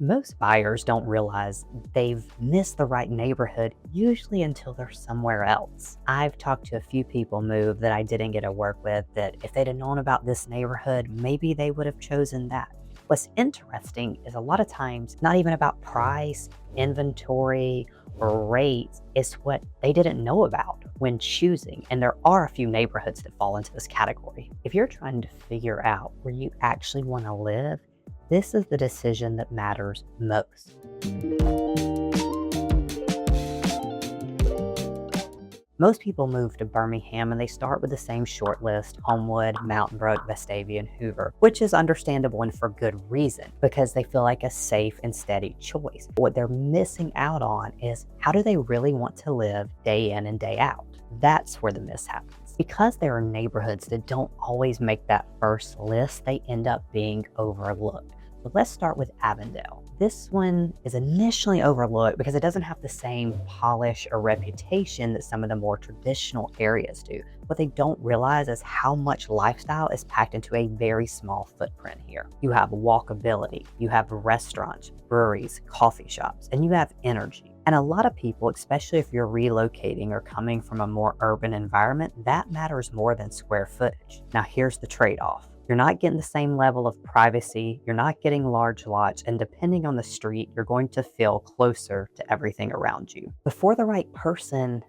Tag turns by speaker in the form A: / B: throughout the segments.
A: Most buyers don't realize they've missed the right neighborhood usually until they're somewhere else. I've talked to a few people move that I didn't get to work with that if they'd have known about this neighborhood, maybe they would have chosen that. What's interesting is a lot of times not even about price, inventory, or rates, it's what they didn't know about when choosing. And there are a few neighborhoods that fall into this category. If you're trying to figure out where you actually want to live, this is the decision that matters most. Most people move to Birmingham and they start with the same short list: Homewood, Mountain Brook, Vestavia, and Hoover, which is understandable and for good reason because they feel like a safe and steady choice. What they're missing out on is, how do they really want to live day in and day out? That's where the miss happens. Because there are neighborhoods that don't always make that first list, they end up being overlooked. But let's start with Avondale. This one is initially overlooked because it doesn't have the same polish or reputation that some of the more traditional areas do. What they don't realize is how much lifestyle is packed into a very small footprint here. You have walkability, you have restaurants, breweries, coffee shops, and you have energy. And a lot of people, especially if you're relocating or coming from a more urban environment, that matters more than square footage. Now here's the trade-off. You're not getting the same level of privacy, you're not getting large lots, and depending on the street, you're going to feel closer to everything around you. But for the right person,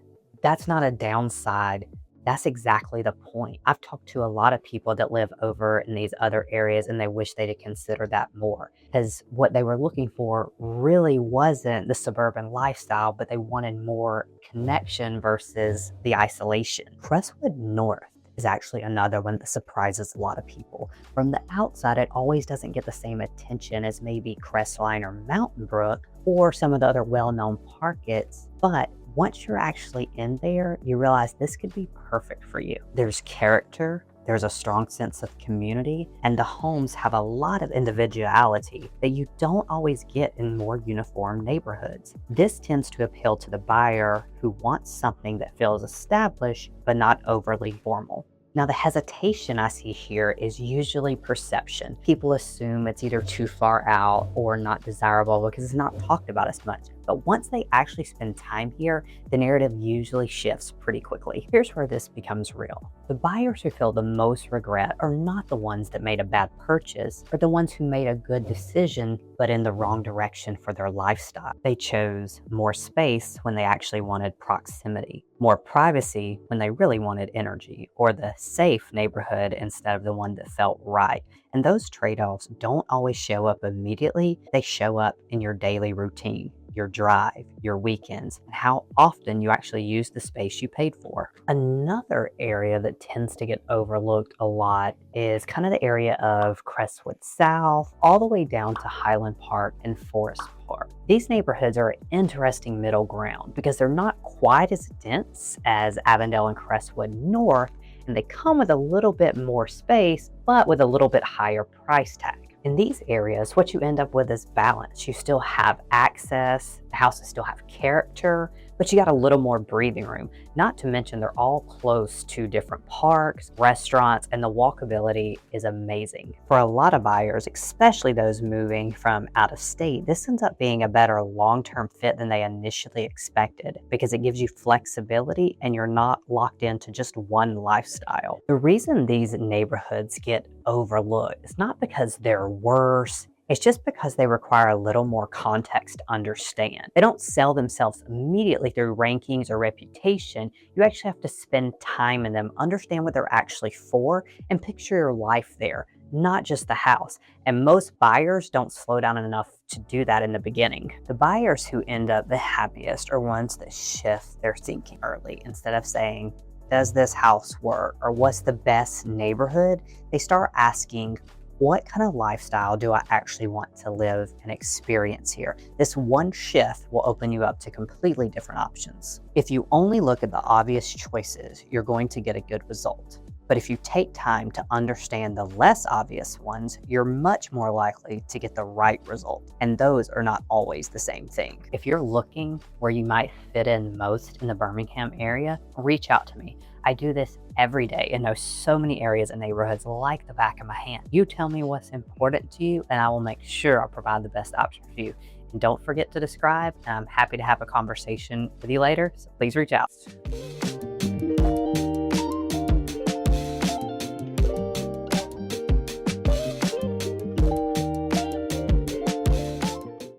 A: that's not a downside. That's exactly the point. I've talked to a lot of people that live over in these other areas and they wish they'd consider that more, because what they were looking for really wasn't the suburban lifestyle, but they wanted more connection versus the isolation. Crestwood North is actually another one that surprises a lot of people. From the outside, it always doesn't get the same attention as maybe Crestline or Mountain Brook or some of the other well-known parkets, but once you're actually in there, you realize this could be perfect for you. There's character, there's a strong sense of community, and the homes have a lot of individuality that you don't always get in more uniform neighborhoods. This tends to appeal to the buyer who wants something that feels established but not overly formal. Now, the hesitation I see here is usually perception. People assume it's either too far out or not desirable because it's not talked about as much. But once they actually spend time here, the narrative usually shifts pretty quickly. Here's where this becomes real. The buyers who feel the most regret are not the ones that made a bad purchase, but the ones who made a good decision, but in the wrong direction for their lifestyle. They chose more space when they actually wanted proximity, more privacy when they really wanted energy, or the safe neighborhood instead of the one that felt right. And those trade-offs don't always show up immediately. They show up in your daily routine, your drive, your weekends, and how often you actually use the space you paid for. Another area that tends to get overlooked a lot is kind of the area of Crestwood South, all the way down to Highland Park and Forest Park. These neighborhoods are an interesting middle ground because they're not quite as dense as Avondale and Crestwood North, and they come with a little bit more space, but with a little bit higher price tag. In these areas, what you end up with is balance. You still have access, the houses still have character, but you got a little more breathing room. Not to mention they're all close to different parks, restaurants, and the walkability is amazing. For a lot of buyers, especially those moving from out of state, this ends up being a better long-term fit than they initially expected because it gives you flexibility and you're not locked into just one lifestyle. The reason these neighborhoods get overlooked is not because they're worse, it's just because they require a little more context to understand. They don't sell themselves immediately through rankings or reputation. You actually have to spend time in them, understand what they're actually for, and picture your life there, not just the house. And most buyers don't slow down enough to do that in the beginning. The buyers who end up the happiest are ones that shift their thinking early. Instead of saying, does this house work? Or what's the best neighborhood? They start asking, what kind of lifestyle do I actually want to live and experience here? This one shift will open you up to completely different options. If you only look at the obvious choices, you're going to get a good result. But if you take time to understand the less obvious ones, you're much more likely to get the right result. And those are not always the same thing. If you're looking where you might fit in most in the Birmingham area, reach out to me. I do this every day and know so many areas and neighborhoods like the back of my hand. You tell me what's important to you, and I will make sure I provide the best option for you. And don't forget to describe. I'm happy to have a conversation with you later, so please reach out.